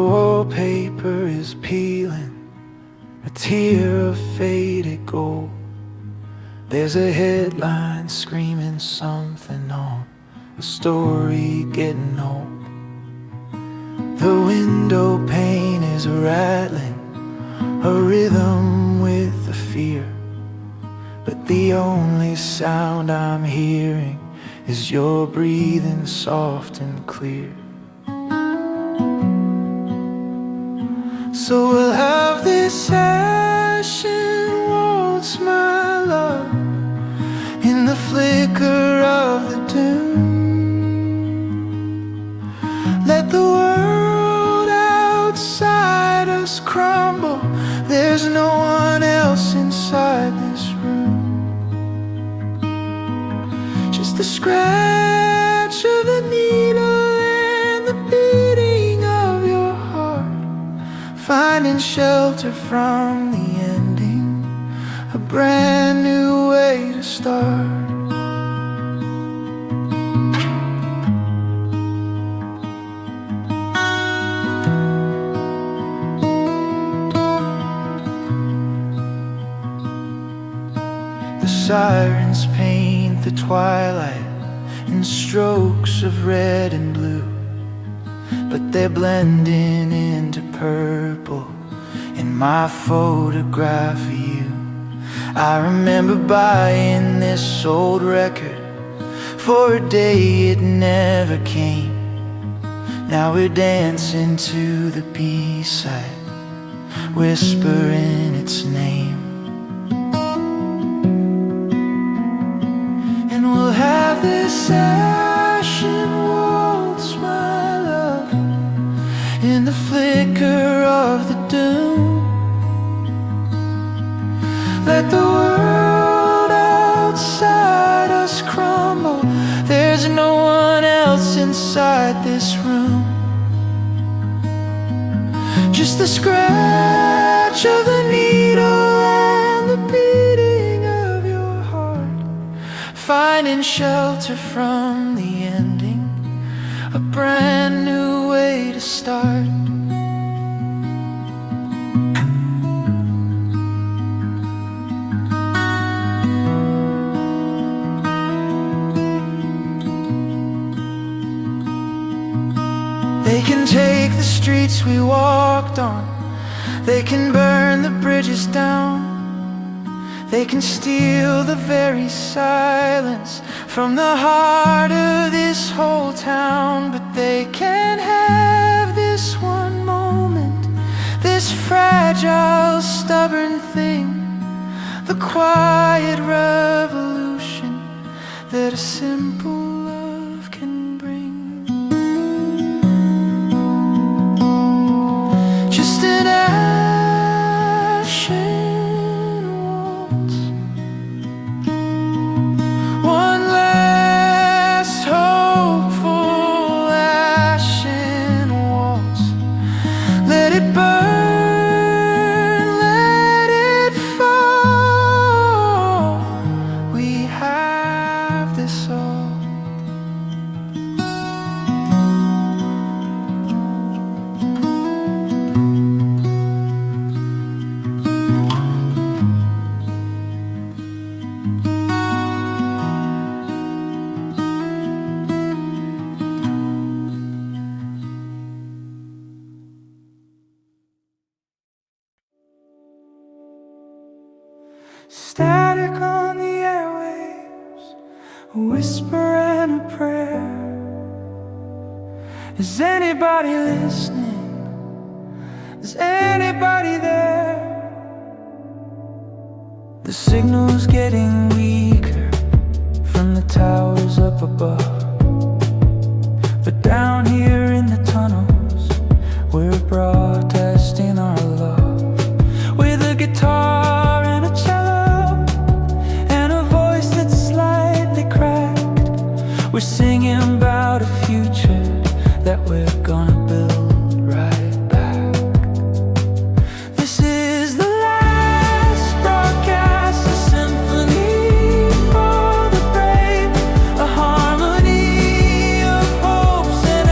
wallpaper is peeling, a tear of faded gold. There's a headline screaming something on a story getting old. The window pane is rattling, a rhythm with a fear, but the only sound I'm hearing is your breathing soft and clear. So we'll have this ashen waltz, my love, in the flicker of the dune. Let the world outside us crumble, there's no one else inside this room. Just the scratch of the needle and the beating of your heart, finding shelter from the ending, a brand new way to start. The sirens paint the twilight in strokes of red and blue, but they're blending into purple in my photograph of you. I remember buying this old record for a day it never came. Now we're dancing to the B-side, whispering its name. And we'll have this ashen waltz, my love, in the flicker of the dune. Let the world outside us crumble, there's no one else inside this room. Just the scratch of the needle and the beating of your heart, finding shelter from the ending, a brand new way to start. They can take the streets we walked on, they can burn the bridges down, they can steal the very silence from the heart of this whole town. But they can't have this one moment, this fragile, stubborn thing, the quiet revolution that a simple love can bring. Just an ashen waltz, one last hopeful ashen waltz. Let it burn, let it fall. We have this all. Static on the airwaves, a whisper and a prayer. Is anybody listening? Is anybody there? The signal's getting weaker from the towers up above, but down here in the tunnels we're broadcasting our love with a guitar and a cello and a voice that's slightly cracked. We're singing about a future that we're gonna build right back. This is the last broadcast, a symphony for the brave, a harmony of hopes and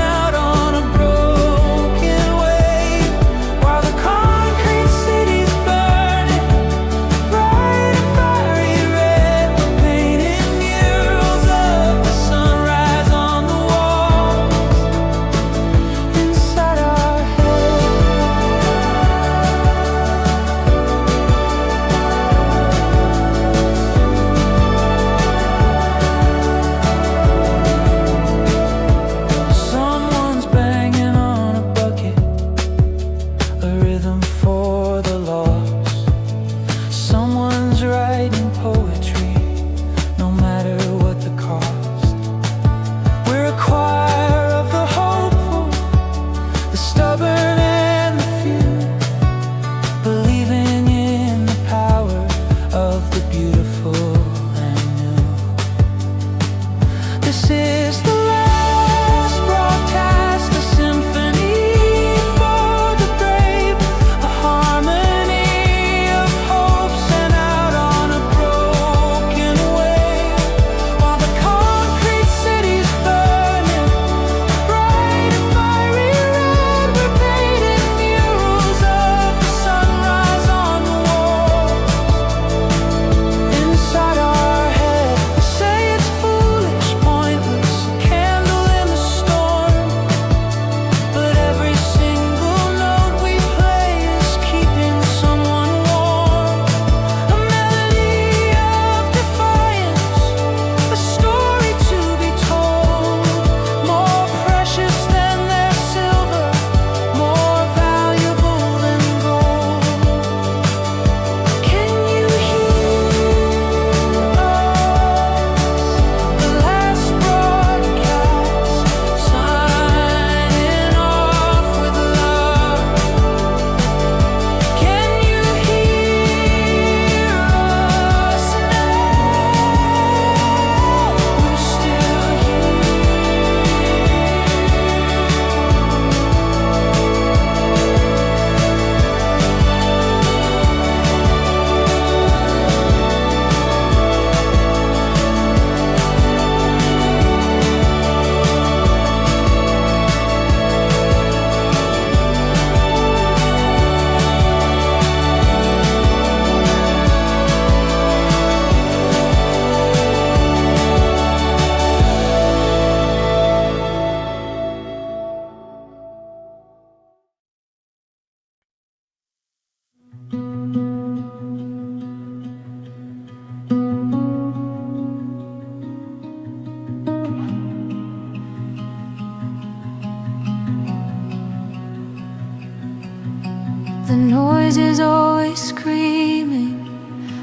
The noise is always screaming,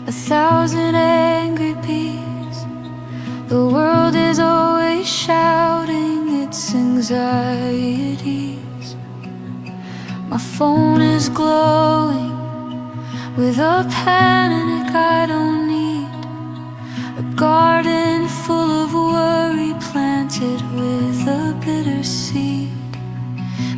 1,000 angry bees. The world is always shouting its anxieties. My phone is glowing with a panic I don't need. A garden full of worry planted with a bitter seed.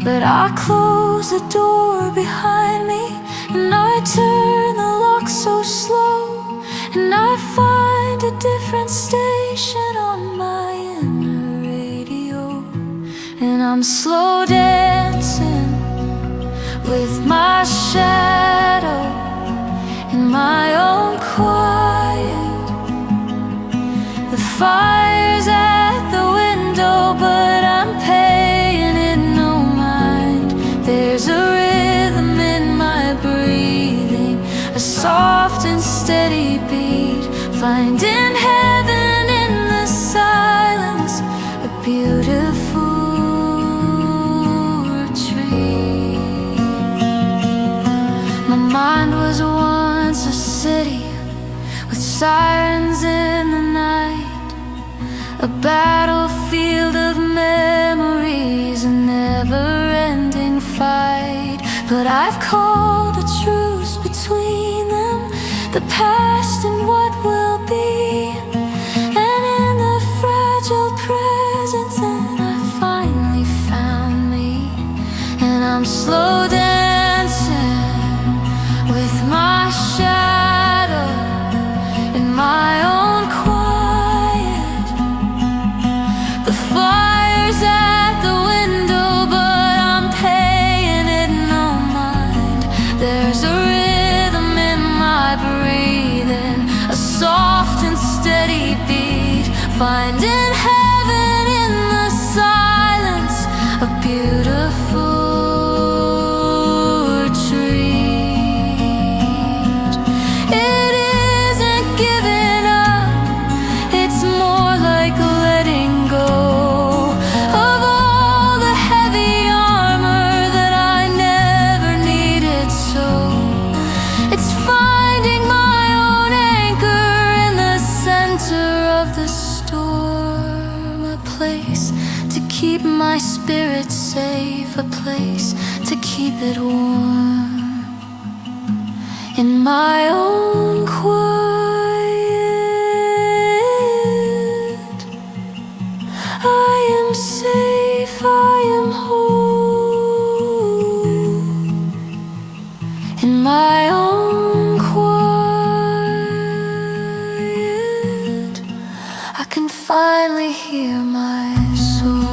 But I close the door behind me, and I turn the lock so slow, and I find a different station on my inner radio. And I'm slow dancing with my shadow in my own quiet. The fire's at the window, but I'm paying it no mind. There's a rhythm in my breathing, a soft and steady beat, finding heaven in the silence, a beautiful retreat. My mind was once a city with sirens in the night, a battlefield of memories, a never-ending fight. But I've called a truce between them, the past and what will be. And in the fragile present, then I finally found me. And I'm slow dancing with my shadow in my own quiet. The fire's at the window, but I'm paying it no mind. There's a rhythm in my breathing, a soft and steady beat, finding heaven in the silence, a beautiful retreat. It isn't giving up, it's more like letting go of all the heavy armor that I never needed. So it's finding my own anchor in the center of the storm, a place to keep my spirit safe, a place to keep it warm. In my own quiet, I am safe, I am whole. In my own quiet, I can finally hear my soul.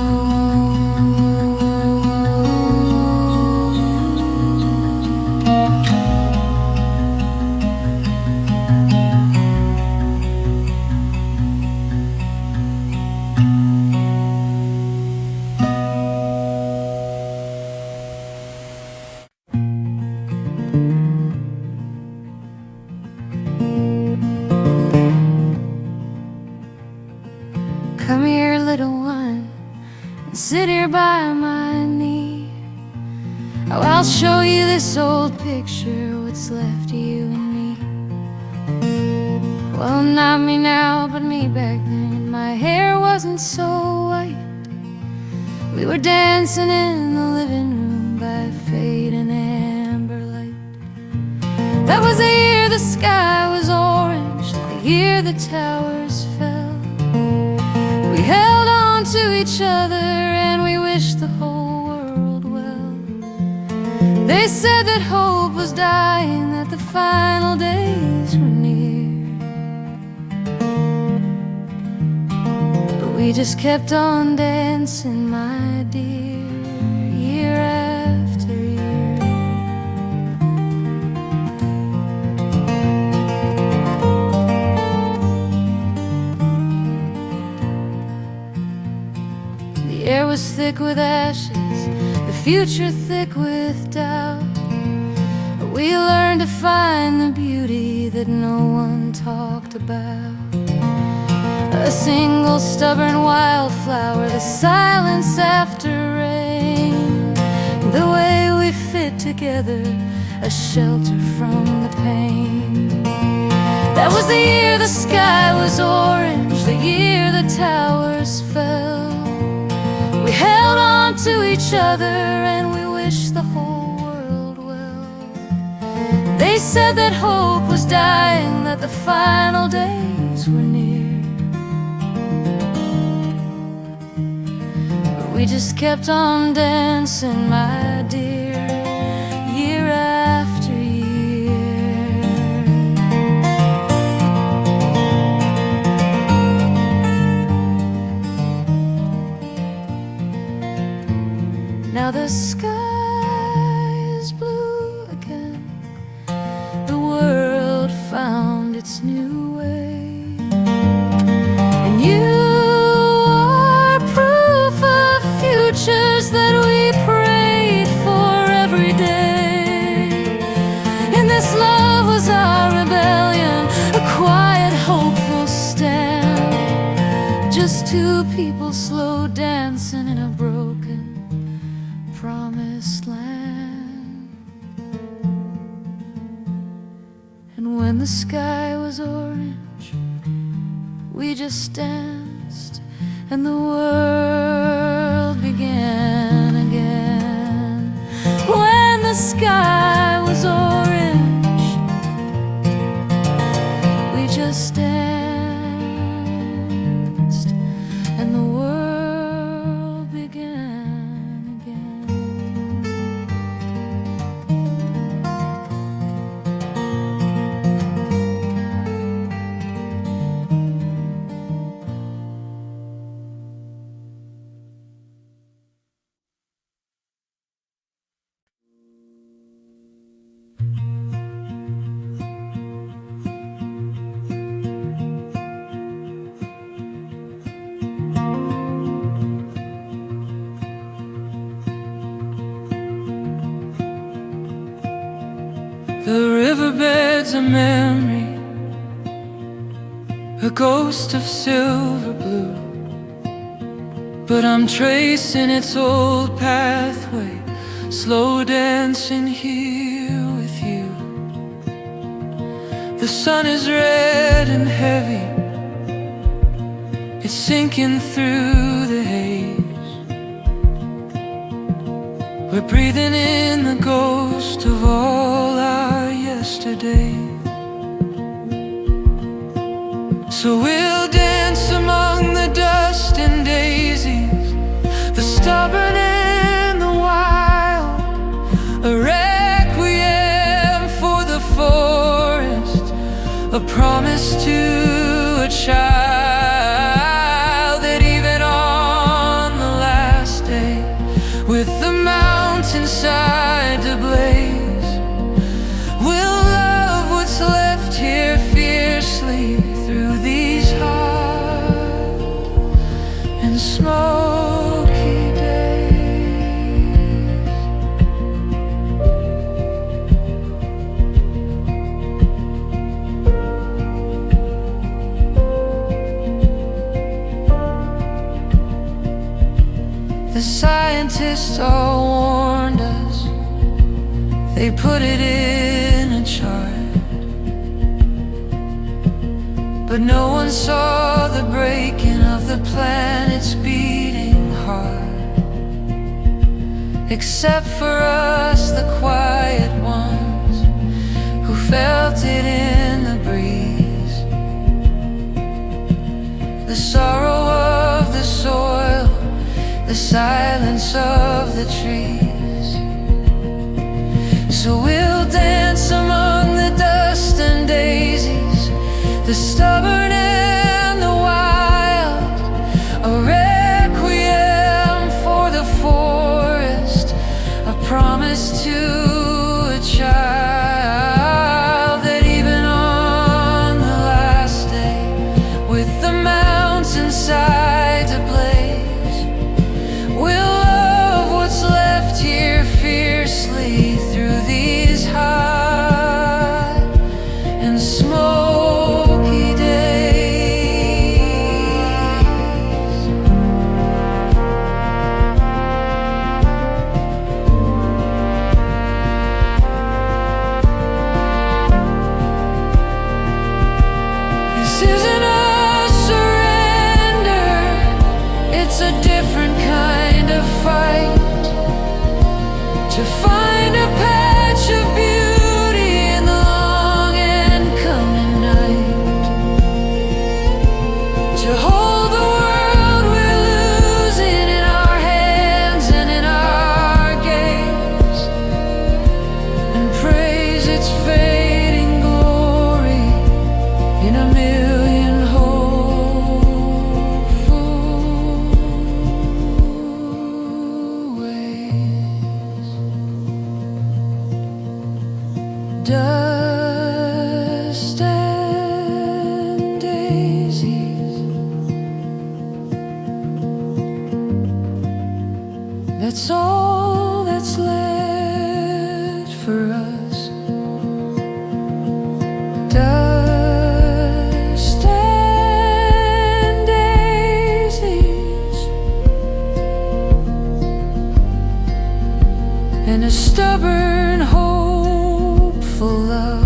Come here, little one, and sit here by my knee. Oh, I'll show you this old picture, what's left of you and me. Well, not me now, but me back then. My hair wasn't so white. We were dancing in the living room by fade and amber light. That was the year the sky was orange, the year the towers fell. We held on to each other and we wished the whole world well. They said that hope was dying, that the final days were near. But we just kept on dancing, my dear, year after year. The air was thick with ashes, the future thick with doubt. But we learned to find the beauty that no one talked about. A single stubborn wildflower, the silence after rain, the way we fit together, a shelter from the pain. That was the year the sky was orange, the year the towers fell. We held on to each other and we wished the whole world well. They said that hope was dying, that the final days were near. But we just kept on dancing, my dear, year after year. Now the sky is blue again, the world found its new way, and you are proof of futures that we prayed for every day. And this love was our rebellion, a quiet, hopeful stand, just two people slow dancing in a broken promised land. And when the sky was orange, we just danced, and the world began again. When the sky was orange, we just danced, and the world began again. The riverbed's a memory, a ghost of silver blue, but I'm tracing its old pathway, slow dancing here with you. The sun is red and heavy, it's sinking through the haze. We're breathing in the ghost of all our yesterdays. So we'll dance among the dust and daisies, the stubborn and the wild, a requiem for the forest, a promise to a child that even on the last day, with the mountainside to blaze, we'll love what's left here fiercely through these hot and smoky days. The scientists all warned us, they put it in a chart, but no one saw the breaking of the planet's beating heart, except for us, the quiet ones who felt it in the breeze, the sorrow of the soil, the silence of the trees. So we'll dance among the dust and daisies, the stubborn and the wild, a requiem for the forest, a promise to a child that even on the last day, with the mountainside to blaze, we'll love what's left here fiercely through these hot and smoky days. to find a patch of beauty in the long and coming night, to hold the world we're losing in our hands and in our gaze, and praise its fading glory in a million hopeful ways. Dust and daisies, that's all that's left for us. Dust and daisies, and a stubborn, hopeful love.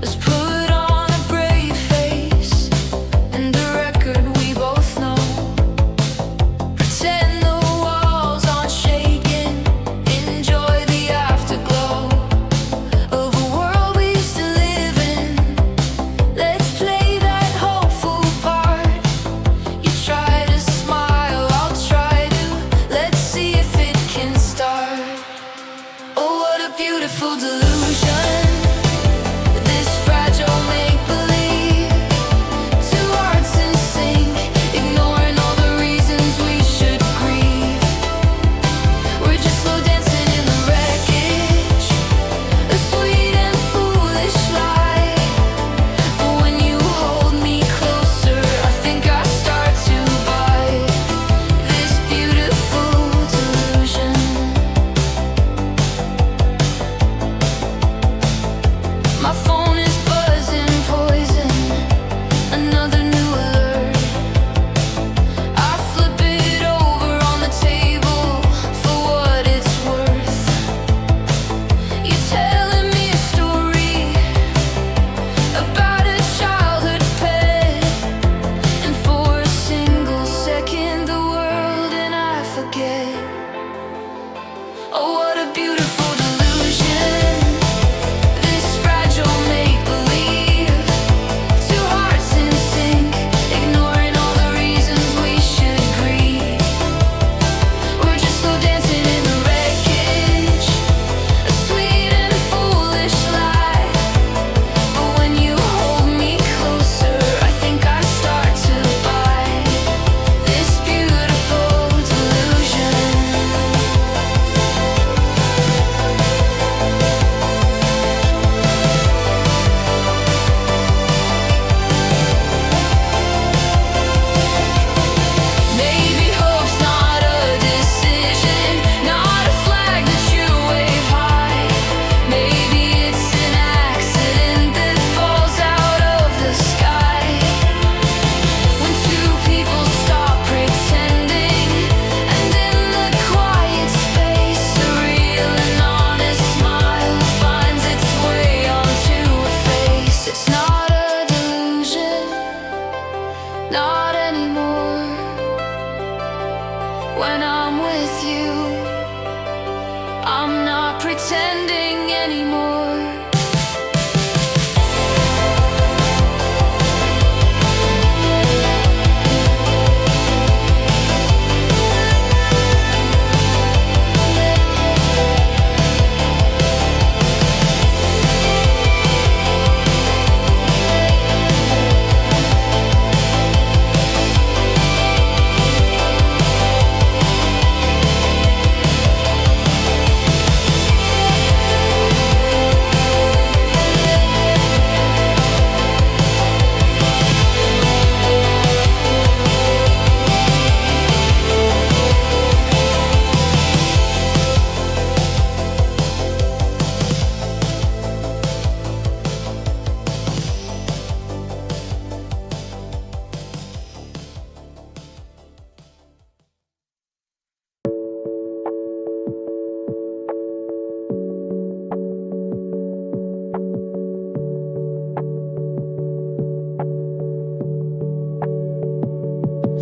Let's put on a brave face and a record we both know. Pretend the walls aren't shaking. Enjoy the afterglow of a world we used to live in. Let's play that hopeful part. You try to smile, I'll try to. Let's see if it can start. Oh, what a beautiful delusion. This fragile make-believe. Two hearts in sync, ignoring all the reasons we should grieve. We're just slow dancing in the wreckage, a sweet and foolish lie. But when you hold me closer, I think I start to buy this beautiful delusion.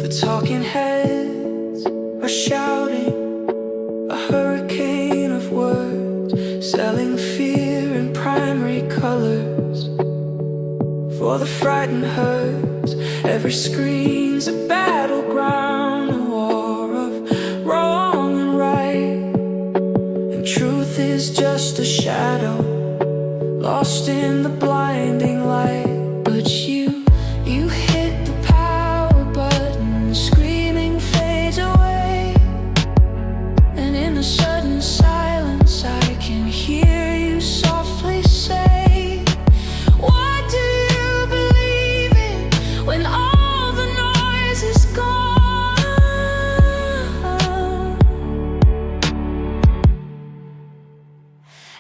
The talking heads are shouting, a hurricane of words, selling fear in primary colors. For the frightened herds, every screen's a battleground, a war of wrong and right. And truth is just a shadow, lost in the blinding light. But you hit the power button, screaming fades away. And in the sudden silence I can hear you softly say, what do you believe in when all the noise is gone?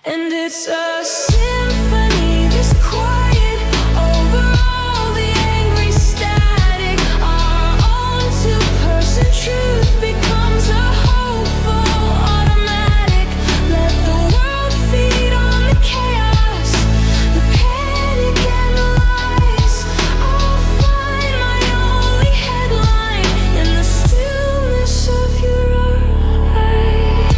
And it's a symphony, this quiet over all the angry static. Our own two-person truth becomes a hopeful automatic. Let the world feed on the chaos, the panic and the lies. I'll find my only headline in the stillness of your eyes.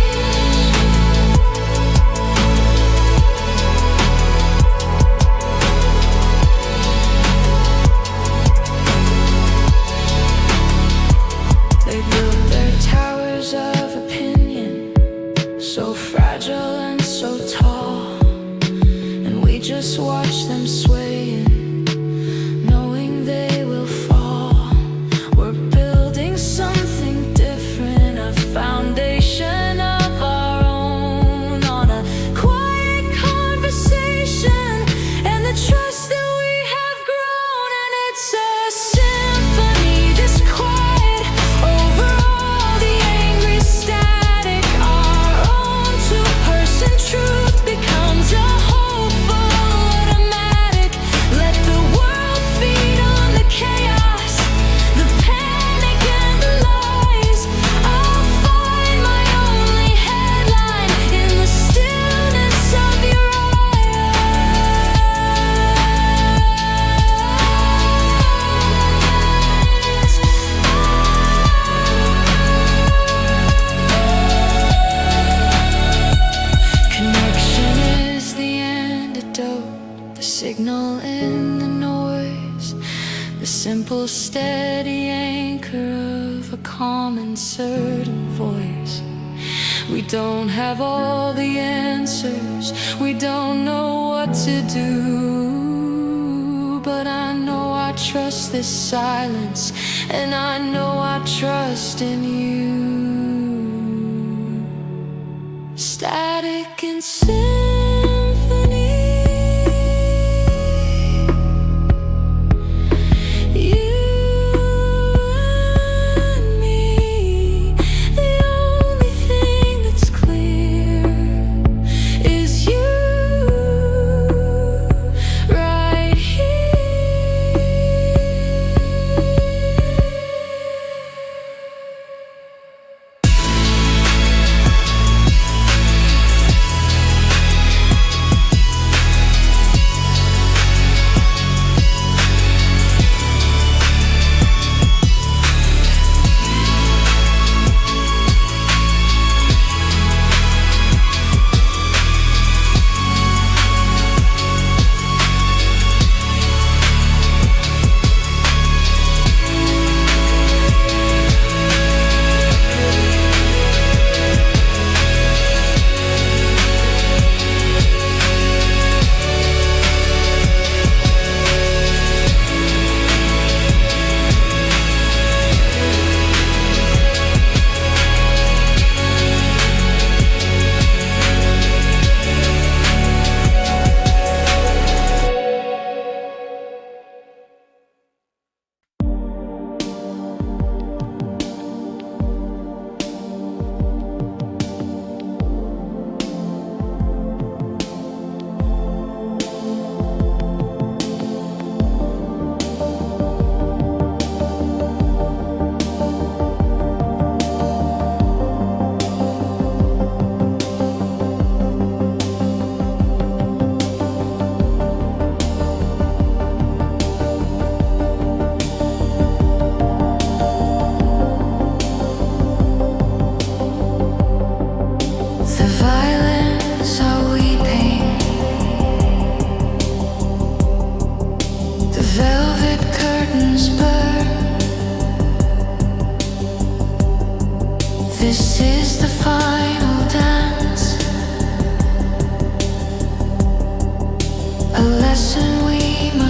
They built their towers of opinion, so fragile and so tall, and we just watch them swaying, knowing they will fall. We're building something different, a foundation of our own, on a quiet conversation and the trust that we have grown. And it's a symphony, this quiet over all the angry static. Our own two-person truth becomes a hopeful automatic. Let the world feed on the chaos, the panic and the lies. I'll find my only headline in the stillness of your eyes. Connection is the antidote, the signal in the noise, the simple steady anchor of a calm and certain voice. We don't have all the answers, we don't know what to do, but I know I trust this silence, and I know I trust in you. Static and symphony, you and me. The only thing that's clear is you right here.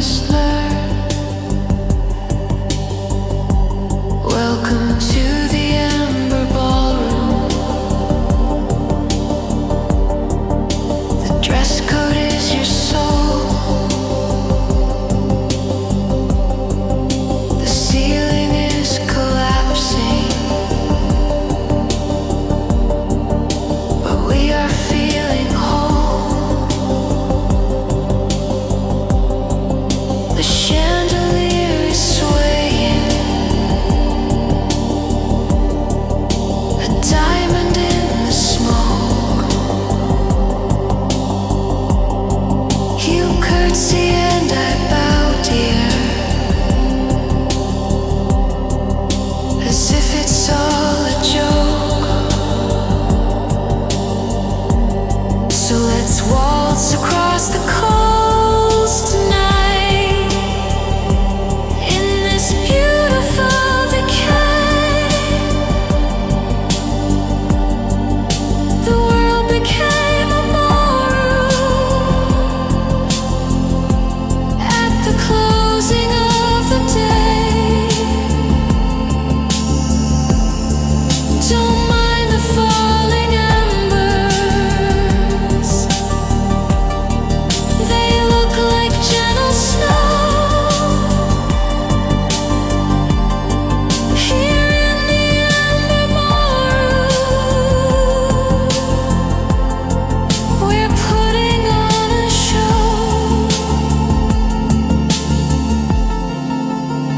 must learn. Welcome to the Ember Ballroom. The dress code is your soul. The ceiling is collapsing, but we are feeling whole. The chandelier is swaying, a diamond in the smoke. You curtsy and I bow, dear, as if it's all a joke. So let's waltz across the coals tonight in this beautiful decay. The world became a ballroom at the closing of the day. Don't mind the falling embers. They look like gentle snow. Here in the Ember Ballroom, we're putting on a show.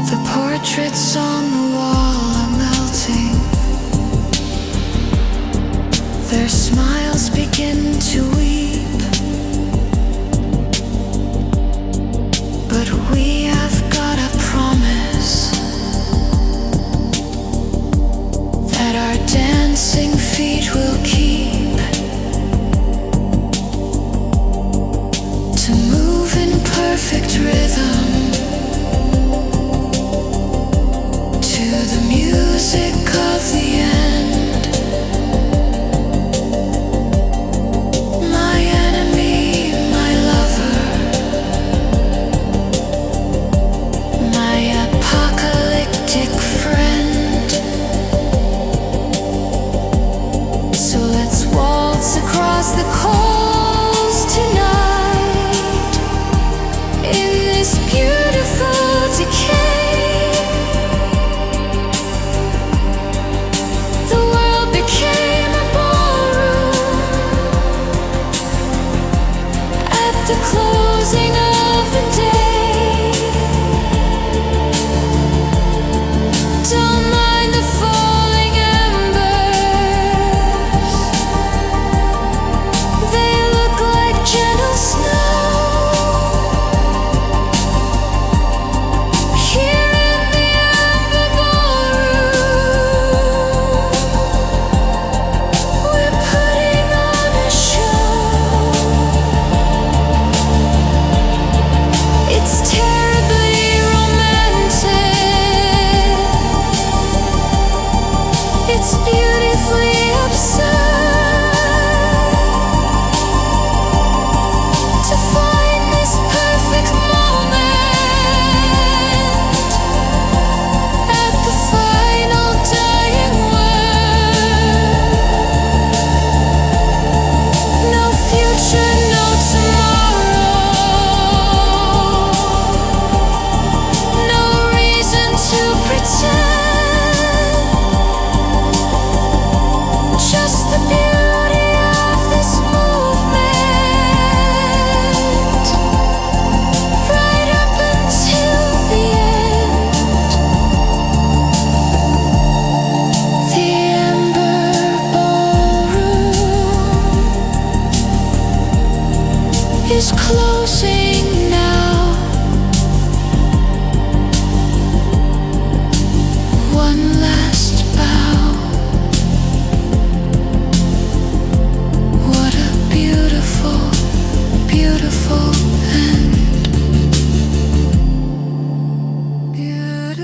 The portraits on the wall are melting. Their smiles begin to weep, but we have got a promise that our dancing feet will keep, to move in perfect rhythm to the music of the end. My enemy, my lover, my apocalyptic friend. So let's waltz across the coals tonight in this beautiful decay. The world became a ballroom at the closing of the day. Don't mind the falling embers. They look like gentle snow. Here in the Ember Ballroom, we're putting on a show. It's terribly romantic. It's beautifully absurd to find this perfect moment at the final dying word. No future, no tomorrow. No reason to pretend. Just the beauty of this movement, right up until the end. The Ember Ballroom is closing now. One last bow. What a beautiful, beautiful end. Beautiful.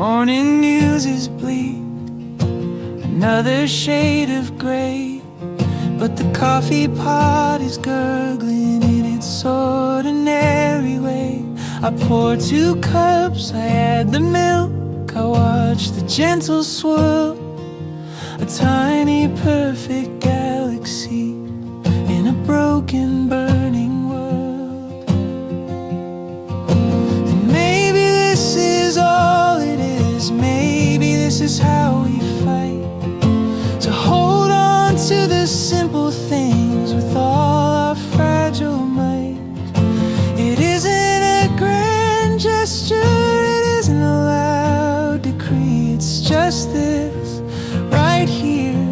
morning news is bleak, another shade of gray, but the coffee pot is gurgling in its ordinary way. I pour 2 cups, I add the milk, I watch the gentle swirl, a tiny perfect galaxy in a broken burning world. And maybe this is all it is, maybe this is how we fight, to hold on to the simple things with all our fragile might. It isn't a grand gesture, it isn't a loud decree, it's just this, right here,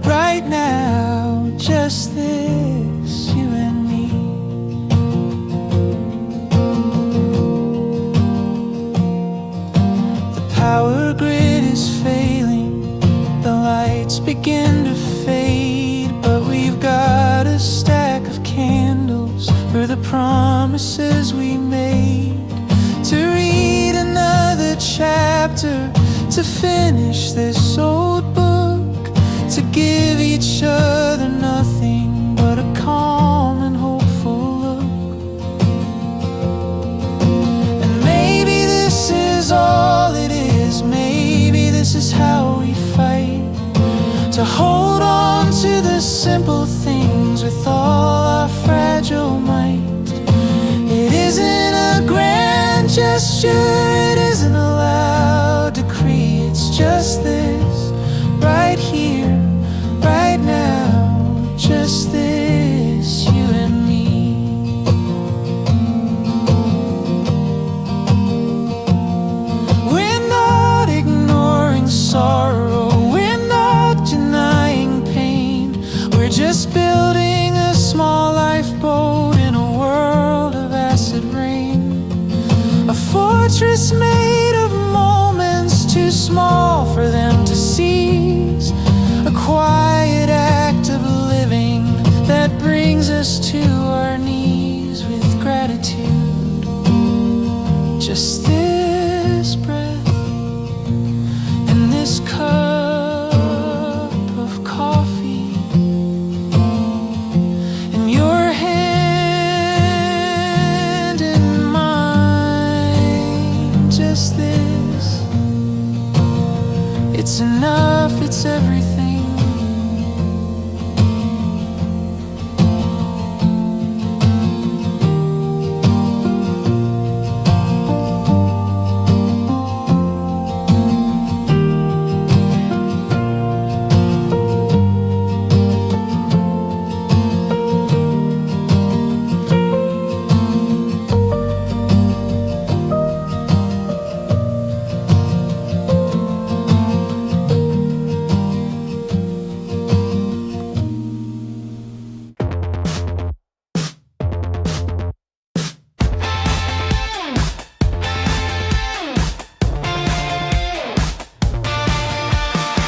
right now, just this, you and me. The power grid is failing, the lights begin to fade, but we've got a stack of candles for the promises we made, to read another chapter, to finish this old book, to give each other nothing but a calm and hopeful look. And maybe this is all it is, maybe this is how we fight, to hold on to the simple things with all our fragile might. It isn't a grand gesture, it isn't a loud decree, it's just this, right here, right now, just this, you and me. We're not ignoring sorrow, we're not denying pain, we're just building a small lifeboat in a world of acid rain, a fortress made of moments too small for them to seize, a quiet act of living that brings us to our knees with gratitude. Just this breath and this cup of coffee, and your hand in mine. Just this, it's enough, it's everything.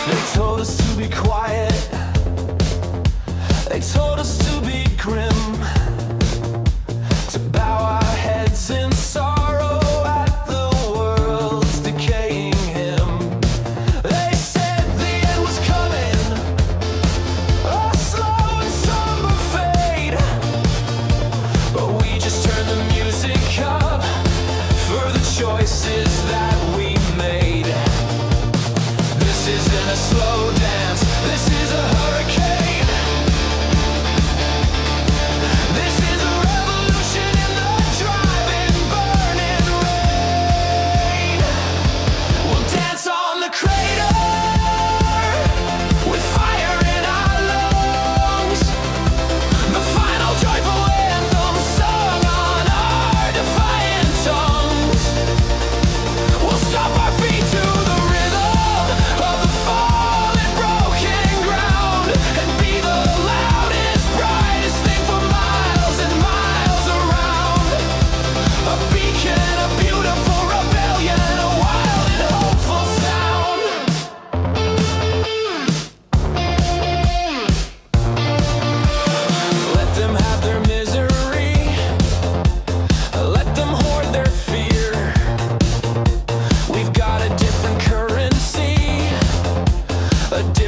They told us to be quiet, they told us to be grim, to bow our heads in sorrow at the world's decaying hymn. They said the end was coming, a slow and somber fade, but we just turned the music up for the choices that we made. This isn't a slow dance, this is a hurricane.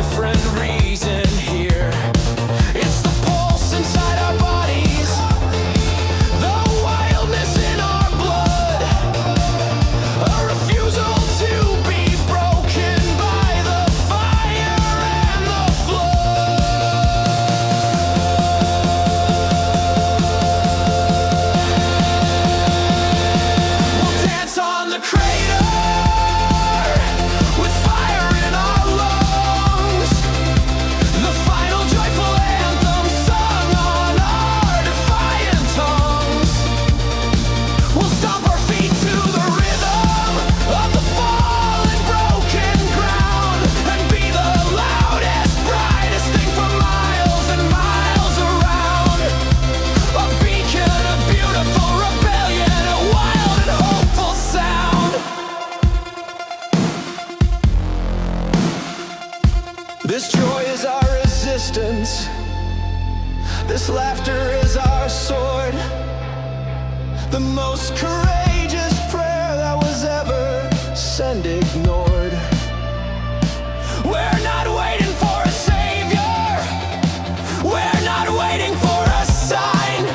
different reason here. It's the pulse inside our bodies, the wildness in our blood, a refusal to be broken by the fire and the flood. We'll dance on the crater with fire in our lungs, the final joyful anthem sung on our defiant tongues. We'll stomp our feet to the rhythm of the fallen broken ground and be the loudest, brightest thing for miles and miles around. A beacon of beautiful rebellion, a wild and hopeful sound. This joy is our resistance. This laughter is our sword. The most courageous prayer that was ever sent ignored. We're not waiting for a savior. We're not waiting for a sign.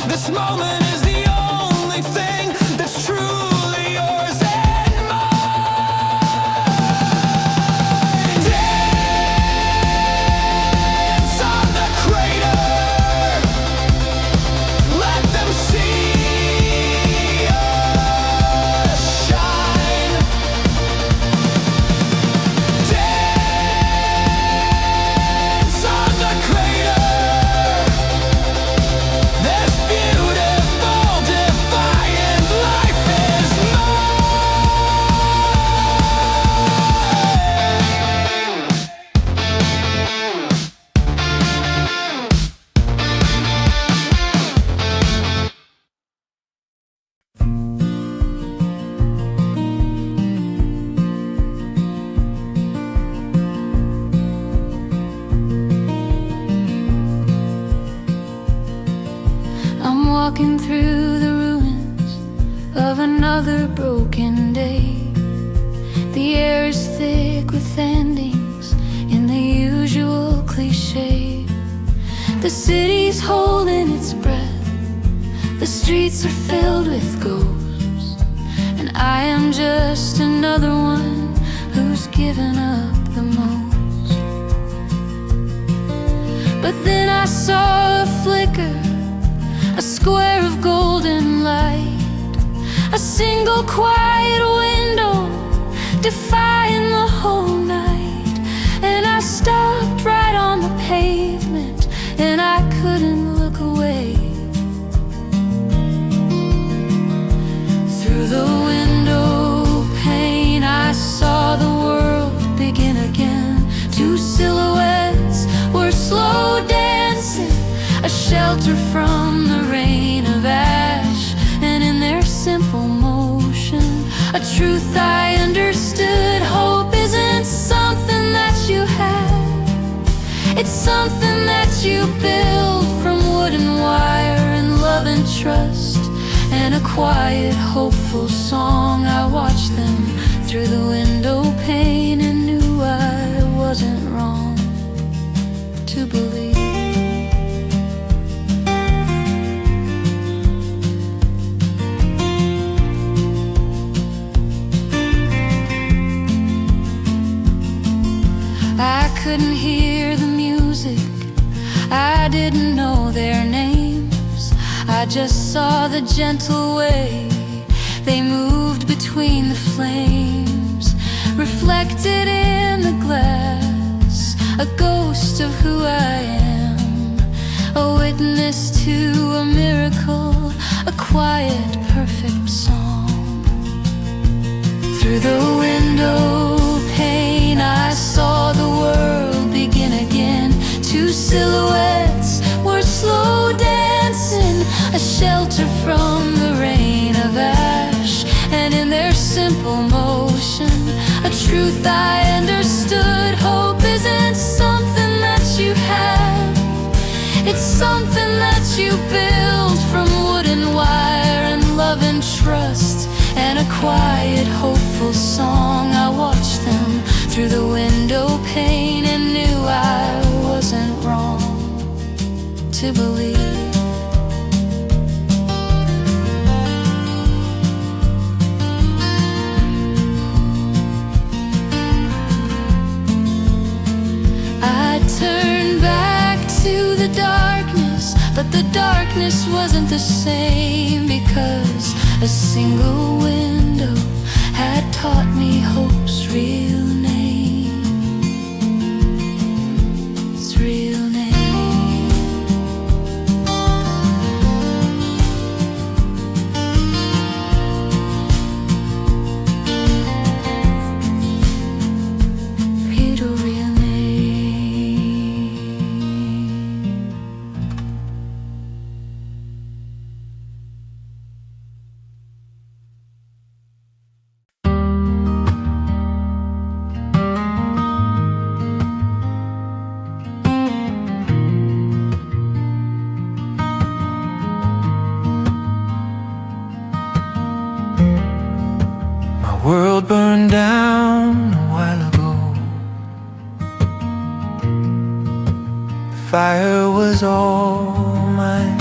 This moment is the only thing that's truly yours and mine. Dance on the crater. Let them see us shine. Dance on the crater. This beautiful, defiant life is I'm walking through the ruins of another broken day. The air is thick with endings in the usual cliche. The city's holding its breath, the streets are filled with ghosts, and I am just another one who's given up the most. But then I saw a flicker, a square of golden light, a single quiet window defying the whole night. And I stopped right on the pavement, and I couldn't look away. Through the window pane I saw the world begin again. Two silhouettes were slow dancing, a shelter from the rain of ash, and in their simple motion, a truth I understood. Hope isn't something that you have, it's something that you build from wood and wire and love and trust, and a quiet, hopeful song. I watched them through the window pane and knew I wasn't wrong to believe. I couldn't hear the music, I didn't know their names. I just saw the gentle way they moved between the flames, reflected in the glass, a ghost of who I am, a witness to a miracle, a quiet, perfect song. Through the window pane I saw the world begin again. Two silhouettes were slow dancing, a shelter from the rain of ash, and in their simple motion, a truth I understood. Hope isn't something that you have, it's something that you build from wood and wire and love and trust, and a quiet, hopeful song. I watched them through the window darkness wasn't the same, because a single window had taught me hope's real name. Its real name. Real name. My world burned down a while ago. The fire was all mine.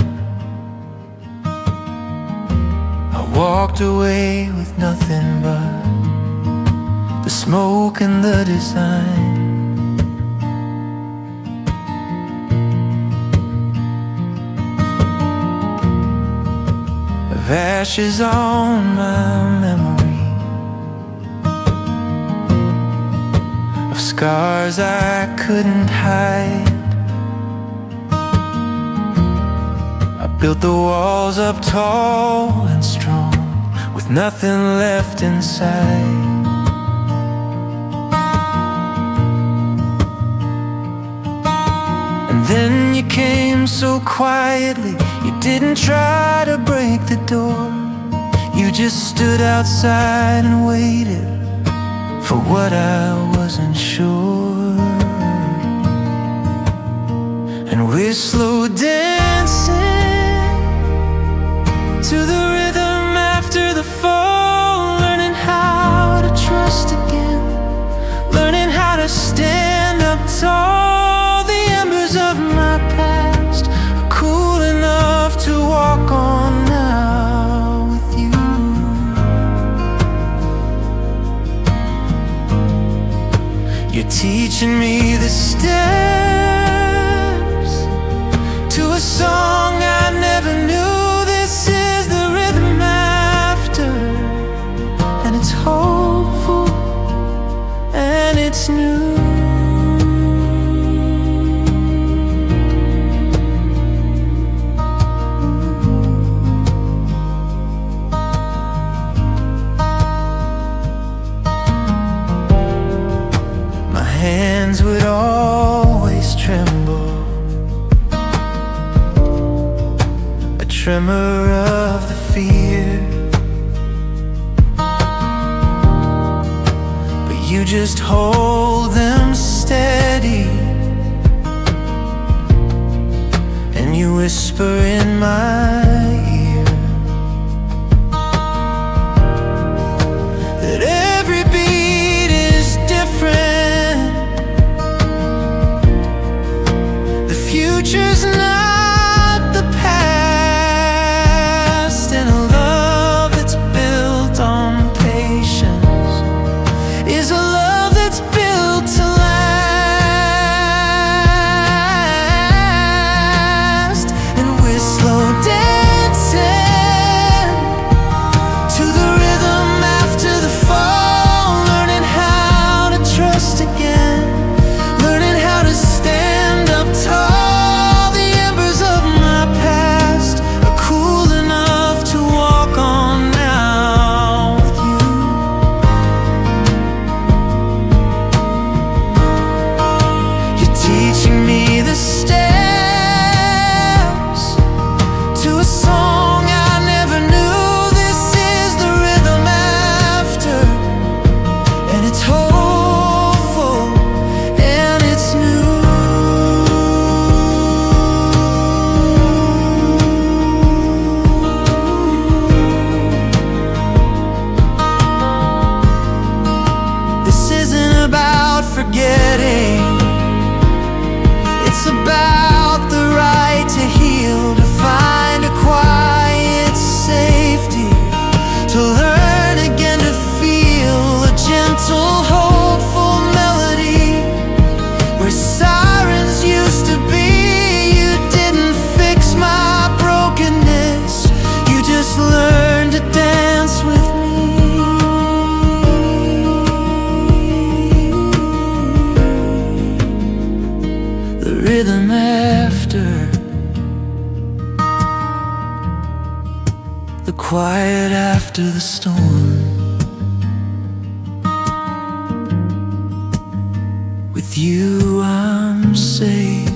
I walked away with nothing but the smoke and the design. Of ashes on my memory, of scars I couldn't hide. I built the walls up tall and strong, with nothing left inside. And then you came so quietly. You didn't try to break the door. You just stood outside and waited for what I wasn't sure. And we're slow dancing to the rhythm after the fall, learning how to trust again, learning how to stand up tall. The embers of my past are cool enough to walk on now with you. You're teaching me the steps to a song I never knew. This is the rhythm after, and it's hopeful and it's new. My hands would always tremble, a tremor of the fear. But you just hold them steady, and you whisper in my ear that every beat is different. The future's not the past, and a love that's built on patience is a love that's built rhythm after, the quiet after the storm. With you I'm safe.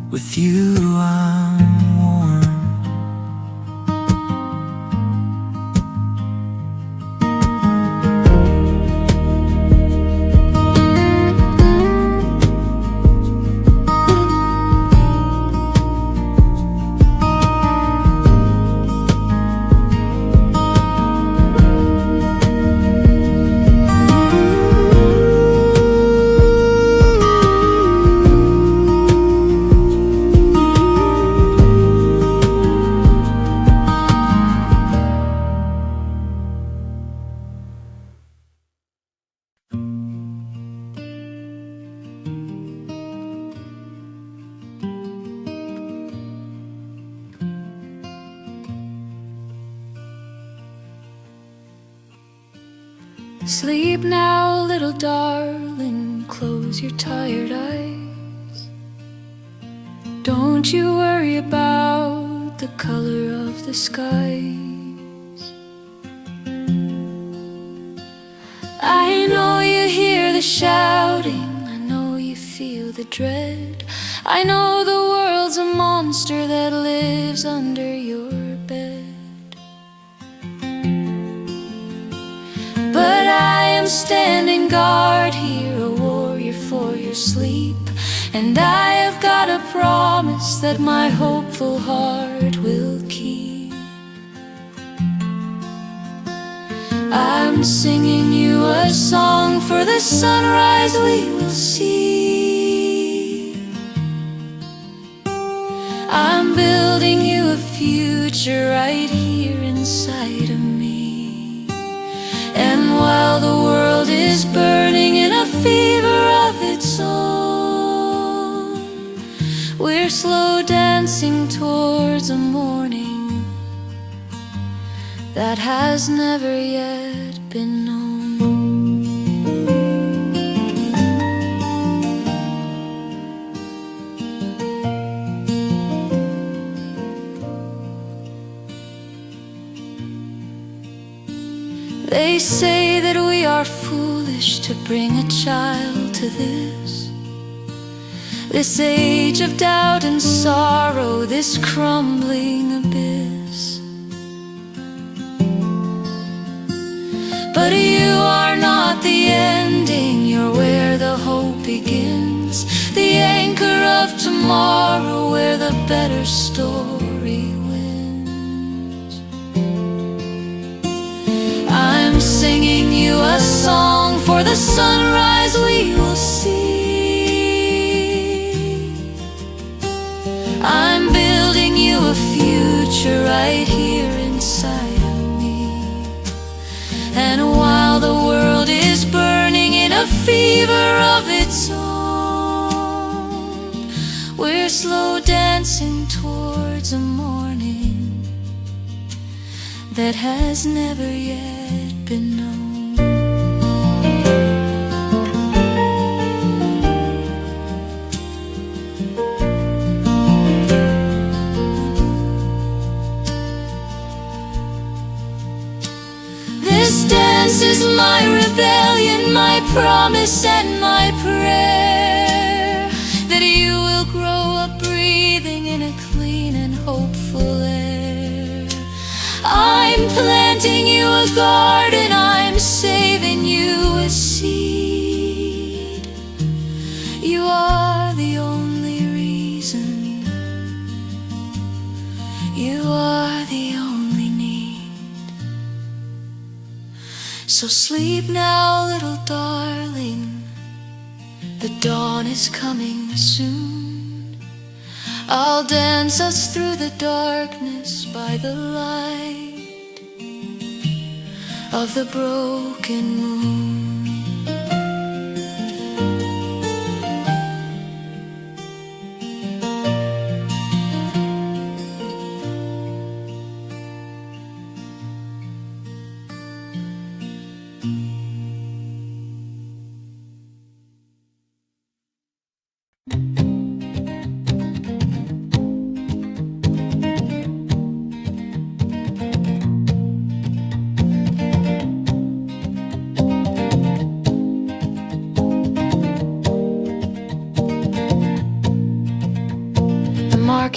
With you I'm warm. Sleep now, little darling, close your tired eyes. Don't you worry about the color of the skies. I know you hear the shouting, I know you feel the dread. I know the world's a monster that lives under your bed. But I am standing guard here, a warrior for your sleep. And I have got a promise that my hopeful heart will keep. I'm singing you a song for the sunrise we will see. I'm building you a future right here inside of me. And while the world is burning in a fever of its own, we're slow dancing towards a morning that has never yet been known. They say that we are foolish to bring a child to this age of doubt and sorrow, this crumbling abyss. But you are not the ending, you're where the hope begins, the anchor of tomorrow where the better story wins. I'm singing you a song for the sunrise we will see. I'm building you a future right here inside of me. And while the world is burning in a fever of its own, we're slow dancing towards a morning that has never yet been known. This dance is my rebellion, my promise and my prayer, that you will grow up breathing in a clean and hopeful air. I'm planting you a garden, I'm saving you a seed. You are the only reason, you are the only need. So sleep now, little darling, the dawn is coming soon. I'll dance us through the darkness by the light of the broken moon.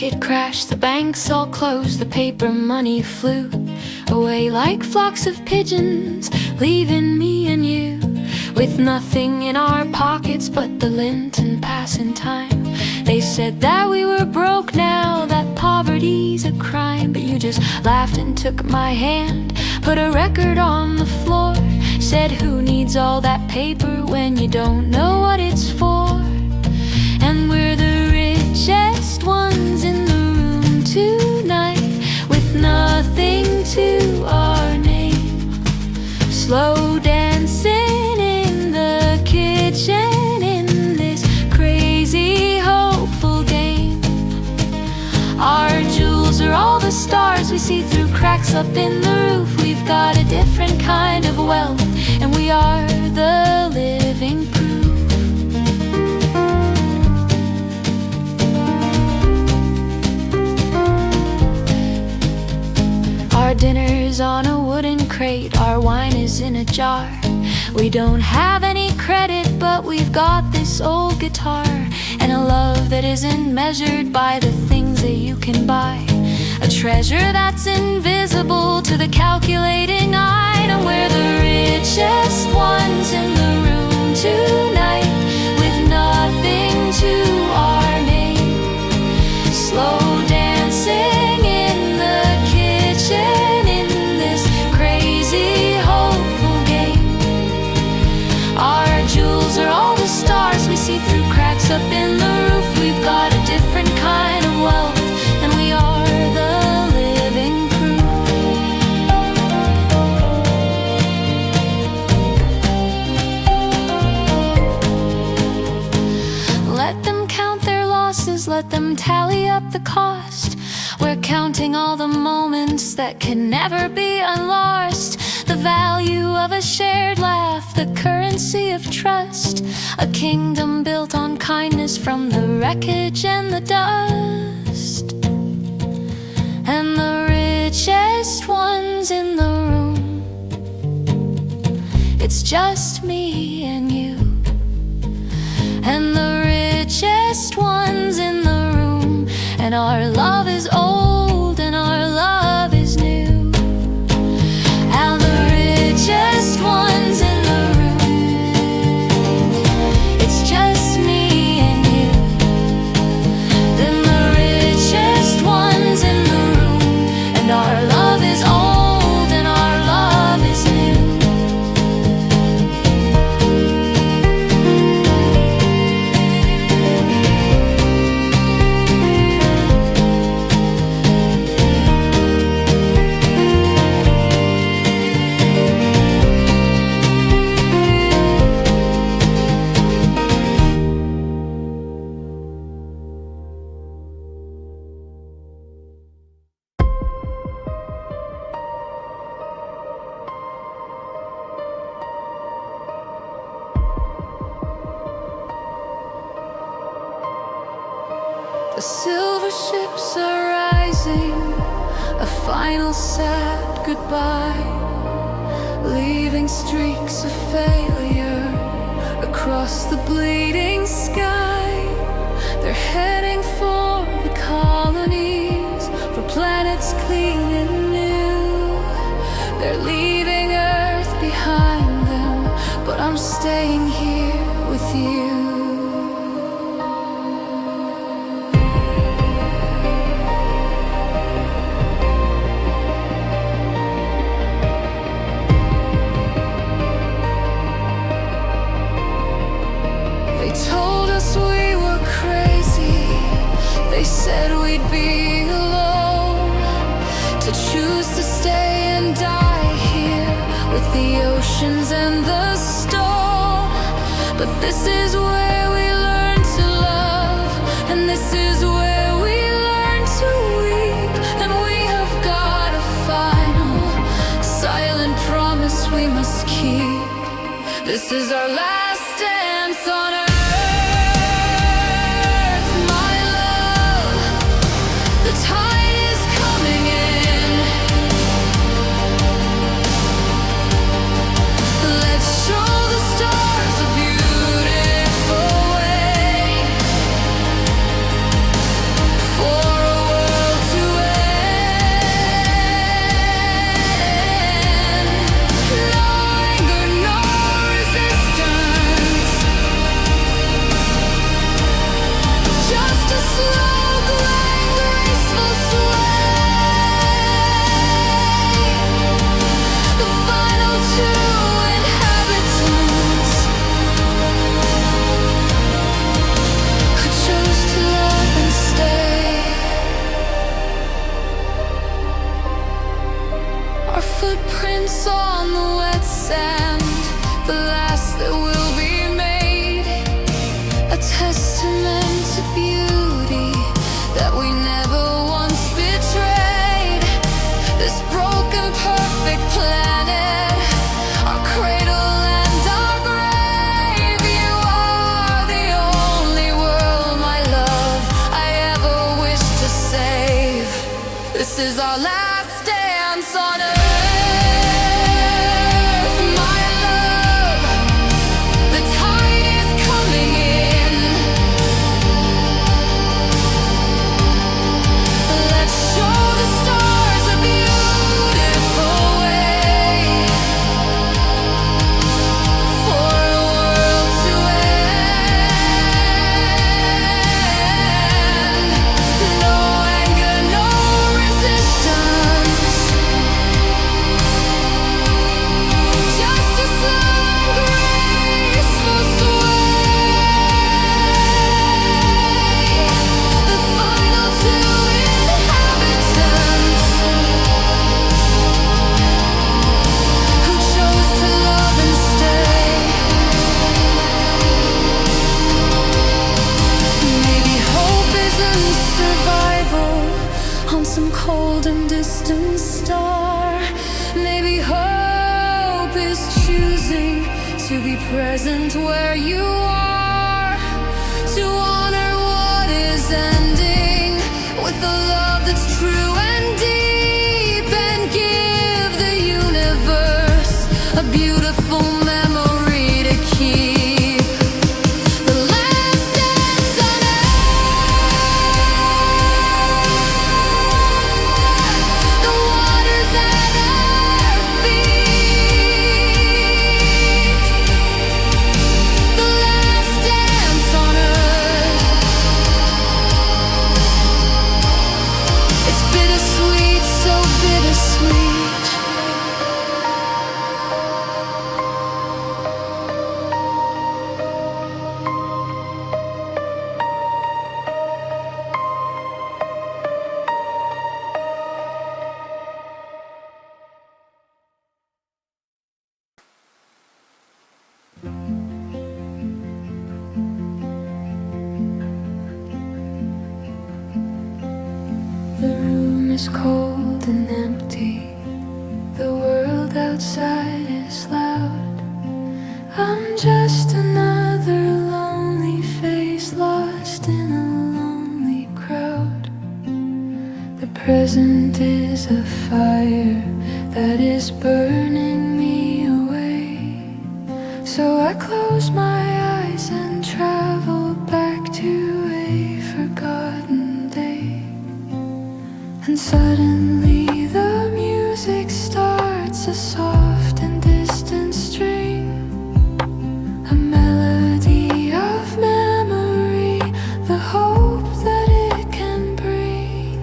market crashed, the banks all closed, the paper money flew away like flocks of pigeons, leaving me and you with nothing in our pockets but the lint and passing time. They said that we were broke now, that poverty's a crime, but you just laughed and took my hand, put a record on the floor, said who needs all that paper when you don't know what it's for. And we're the richest ones in the room tonight, with nothing to our name, slow dancing in the kitchen in this crazy hopeful game. Our jewels are all the stars we see through cracks up in the roof. We've got a different kind of wealth, and we are the living proof. Our dinner's on a wooden crate, our wine is in a jar. We don't have any credit, but we've got this old guitar, and a love that isn't measured by the things that you can buy. A treasure that's invisible to the calculating eye. And we're the richest ones in the room tonight, with nothing to our name, slow dancing in the kitchen in this crazy hopeful game. Our jewels are all the stars we see through cracks up in the roof. We've got a different kind of wealth, and we are the living proof. Let them count their losses, let them tally up the cost. We're counting all the moments that can never be unlost. The value of a shared laugh, the currency of trust, a kingdom built on kindness from the wreckage and the dust. And the richest ones in the room, it's just me and you. And the richest ones in the room, and our love is old and our love is new. And the richest ones in the room, it's just me and you. Then the richest ones in the room, and our love is old and our love is new. The silver ships are rising, a final sad goodbye, leaving streaks of failure across the bleeding sky. They're heading for the colonies, for planets clean and new. They're leaving Earth behind them, but I'm staying here with you. They said we'd be alone, to choose to stay and die here with the oceans and the storm. But this is where we learn to love, and this is where we learn to weep. And we have got a final, silent promise we must keep. This is our last dance on earth. For be present where you are, to honor what is ending with a love that's true and deep, and give the universe a beautiful memory to keep. The last dance on earth, the waters at our feet. The last dance on earth. It's bittersweet, so bittersweet. The room is cold and empty. The world outside is loud. I'm just another lonely face lost in a lonely crowd. The present is a fire that is burning me away. So I close my eyes and travel back to a forgotten day. And suddenly the music starts, a soft and distant string, a melody of memory, the hope that it can bring.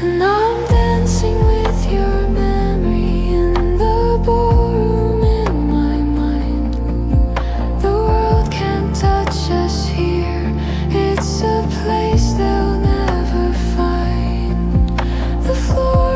And I'm dancing with your memory in the ballroom in my mind. The world can't touch us here, it's a place they'll never find. The floor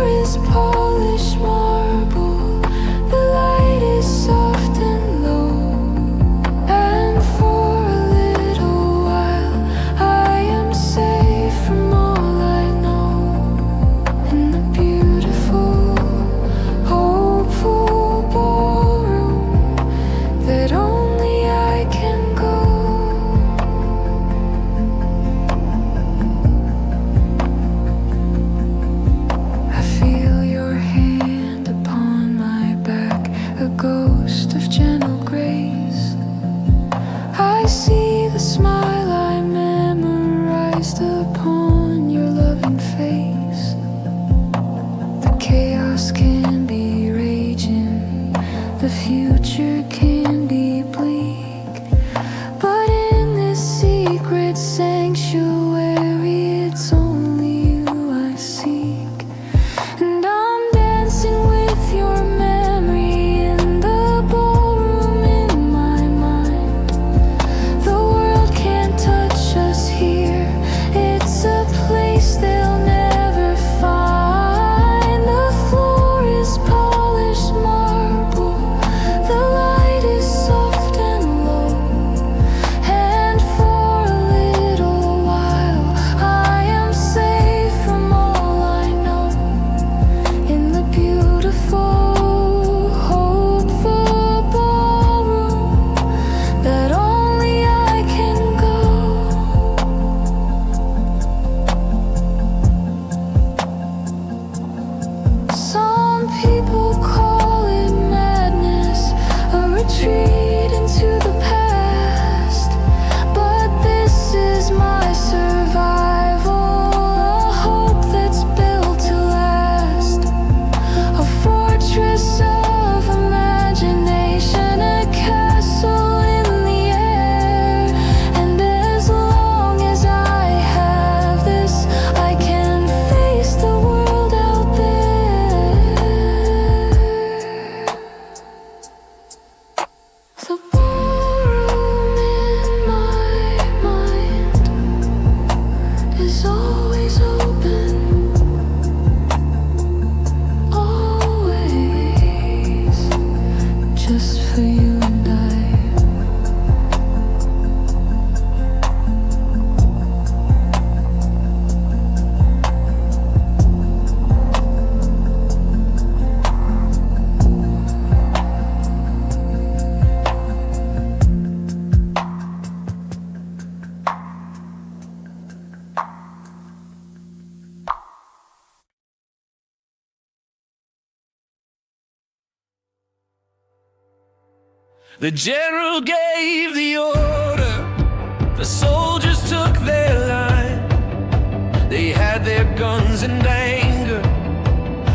The general gave the order, the soldiers took their line. They had their guns and anger,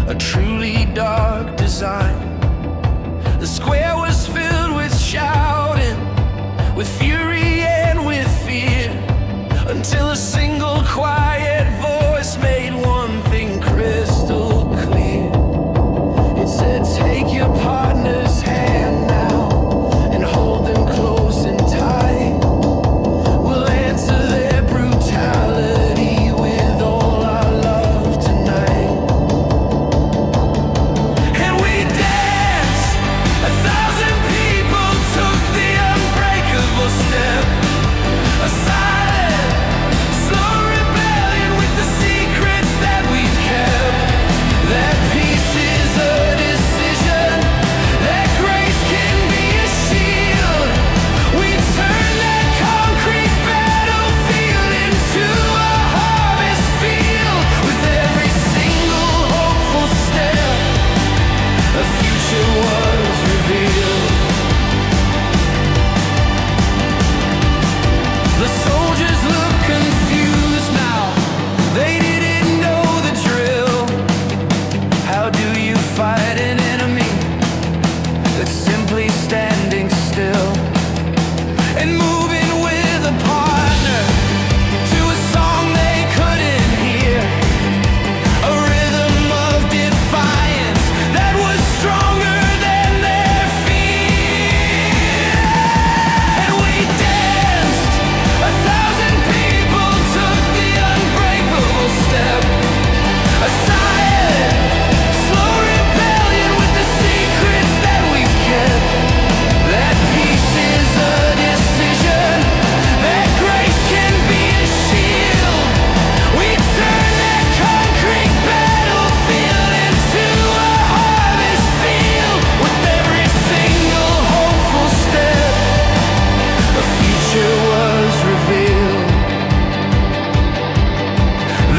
a truly dark design. The square was filled with shouting, with fury and with fear, until a single quiet voice made one thing crystal clear. It said, take your partner's hand now and hold them close and tight. We'll answer their brutality with all our love tonight. And we danced, 1,000 people took the unbreakable step. A silent, slow rebellion with the secrets that we've kept. That peace is a decision, that grace can be a shield. We turn that concrete battlefield into a harvest field. With every single hopeful step, a future was revealed. The soldiers look confused now, they didn't know the drill. How do you fight an enemy that's simply standing still and moving with a partner to a song they couldn't hear? A rhythm of defiance that was stronger than their fear. And we danced, 1,000 people took the unbreakable step. A silent, slow rebellion with the secrets that we've kept. That peace is a decision, that grace can be a shield. We turn that concrete battlefield into a harvest field. With every single hopeful step, a future was revealed.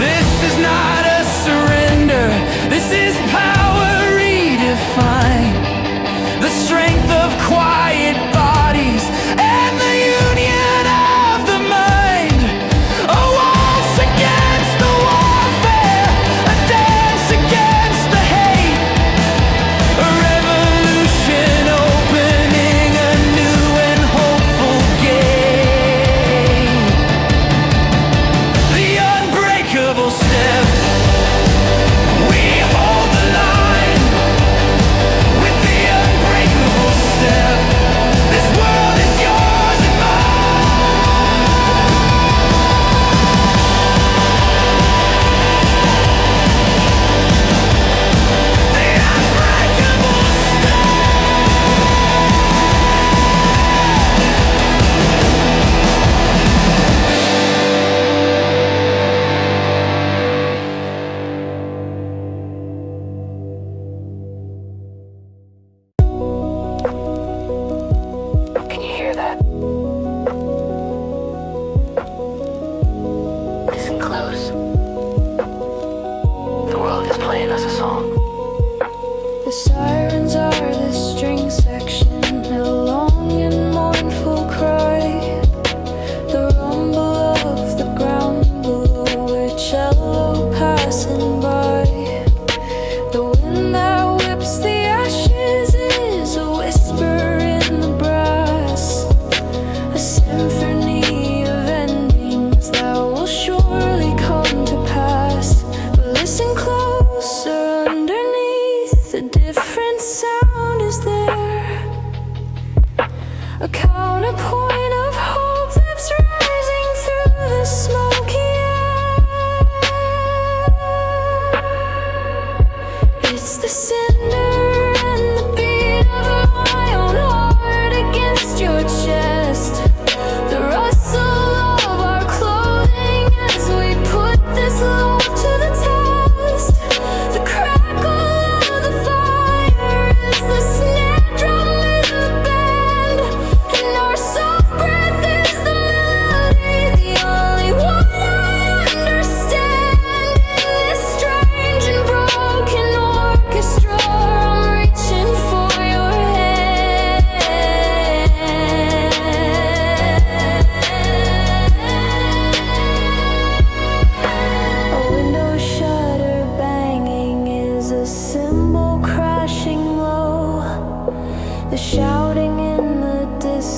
This is not a surrender, this is power redefined. The strength of quiet bodies and the union of the mind. A waltz against the warfare, a dance against the hate. A revolution opening a new and hopeful gate. The unbreakable step. We hold the line with the unbreakable step. This world is yours and mine. The unbreakable step. Can you hear that? Listen close. The world is playing us a song. The sirens are the string section, a long and mournful cry. The rumble of the ground below, a cello passing by. The wind that whips the ashes is a whisper in the brass, a symphony of endings that will surely come to pass. But listen closer, underneath the different sound is there, a counterpoint of hope that's rising through the smoky air. It's the cinder and the beat of my own heart against your chest, the rustle of our clothing as we put this love to the test. The crackle of the fire is the snare drum in the band, and our soft breath is the melody, the only one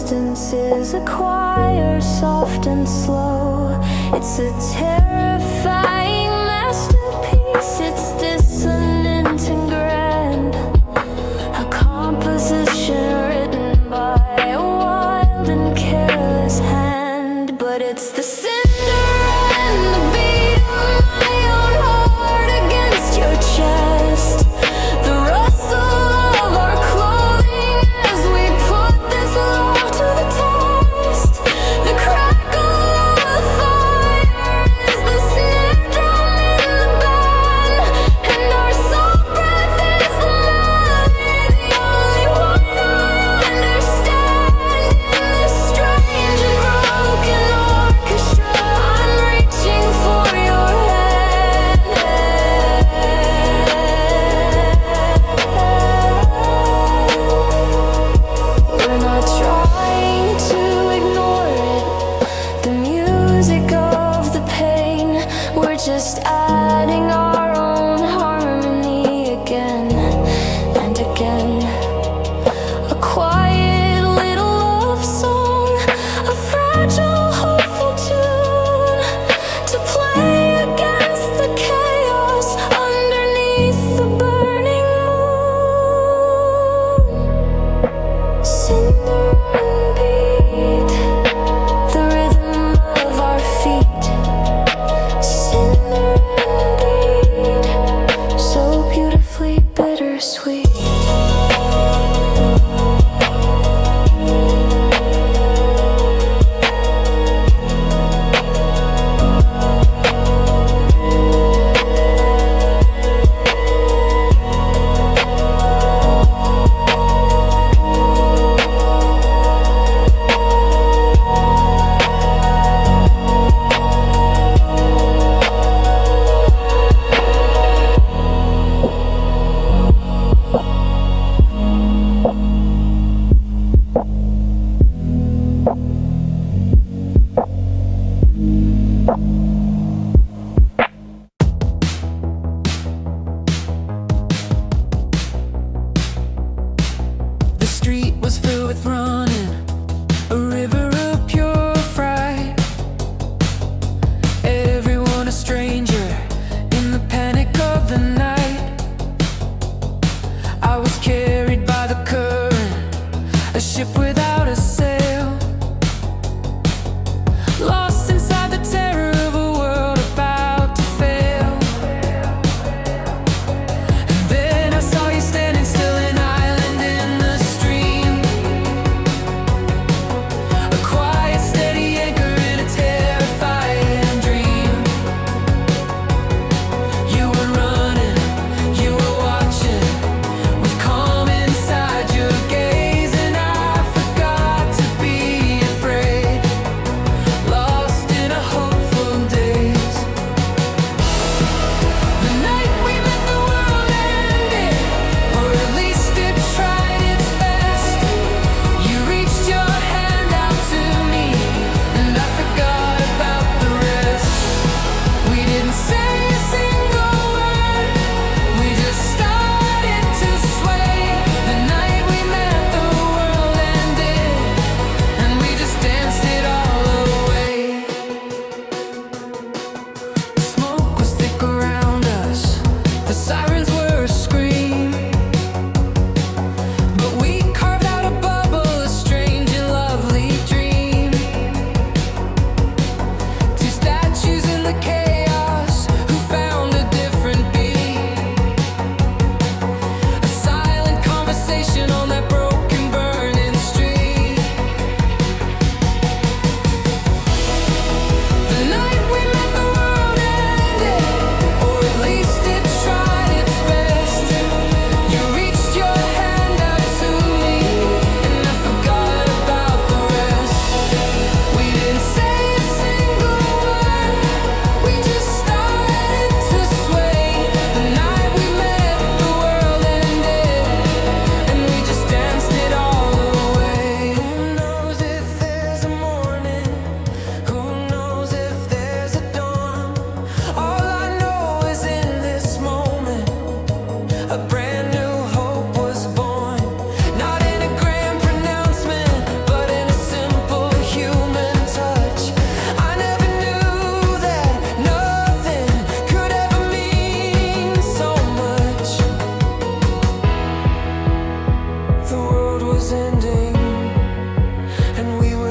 distance is a choir, soft and slow. It's a terrifying masterpiece. It's dissonant and grand, a composition written by a wild and careless hand. But it's the cinder and the beat of my own heart against your chest, the rustle of our clothing as we put this love to the test. The crackle of the fire is the snare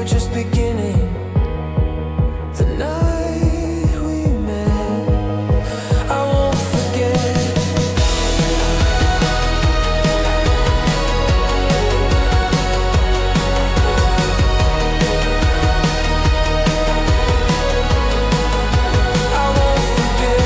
just beginning. The night we met, I won't forget. I won't forget.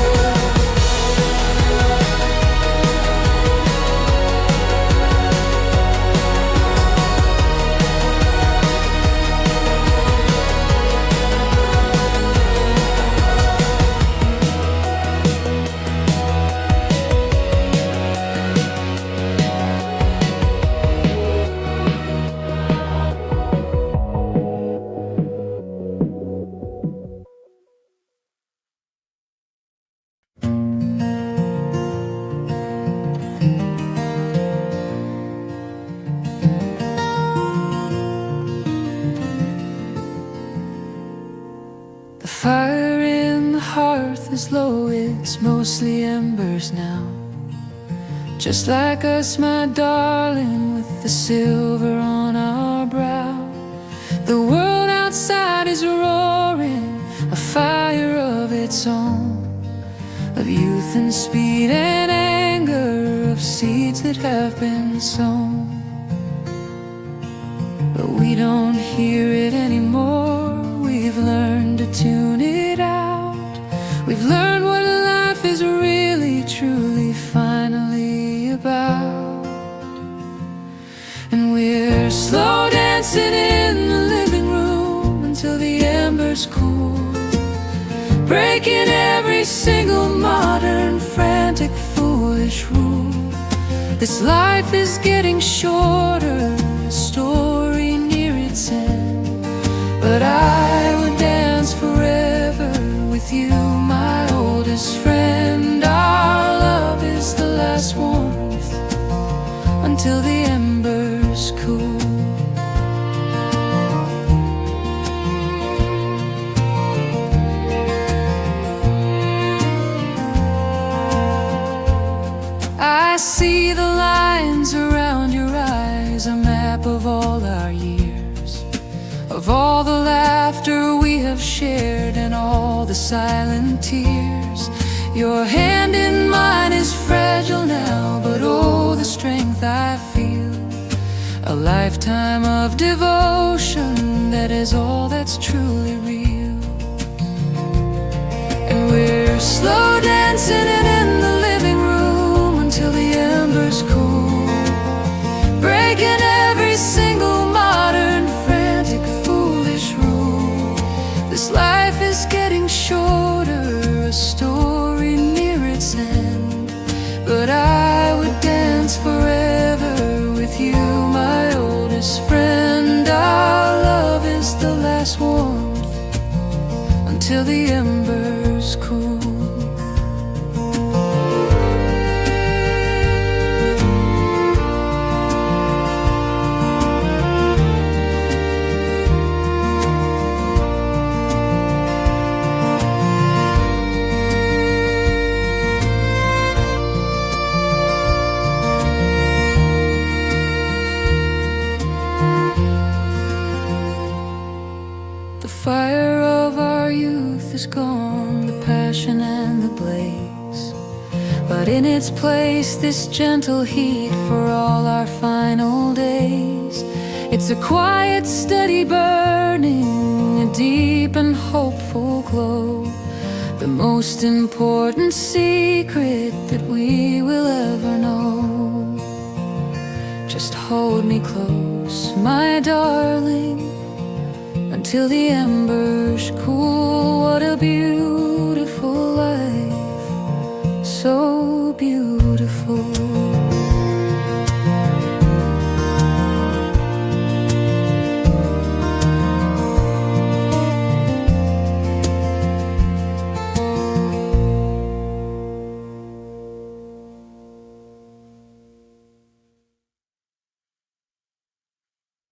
The fire in the hearth is low, it's mostly embers now. Just like us, my darling, with the silver on our brow. The world outside is roaring, a fire of its own, of youth and speed and anger, of seeds that have been sown. But we don't hear it anymore. We've learned to tune it out. We've learned what life is really, truly, finally about. And we're slow dancing in the living room until the embers cool, breaking every single modern, frantic, foolish rule. This life is getting shorter, a story near its end. But I would dance forever with you, my oldest friend. Our love is the last warmth until the embers cool. I see the lines around your eyes, a map of all our years, of all the laughter we have shared and all the silent tears. Your hand in mine is fragile now, but oh, the strength I feel. A lifetime of devotion, that is all that's truly real. And we're slow dancing in the living room until the embers cool, breaking every single modern, frantic, foolish rule. This life is getting shorter, a story near its end. But I would dance forever with you, my oldest friend. Our love is the last warmth until the embers cool. The fire of our youth is gone, the passion and the blaze, but in its place this gentle heat for all our final days. It's a quiet, steady burning, a deep and hopeful glow, the most important secret that we will ever know. Just hold me close, my darling, until the embers cool. What a beautiful life, so beautiful.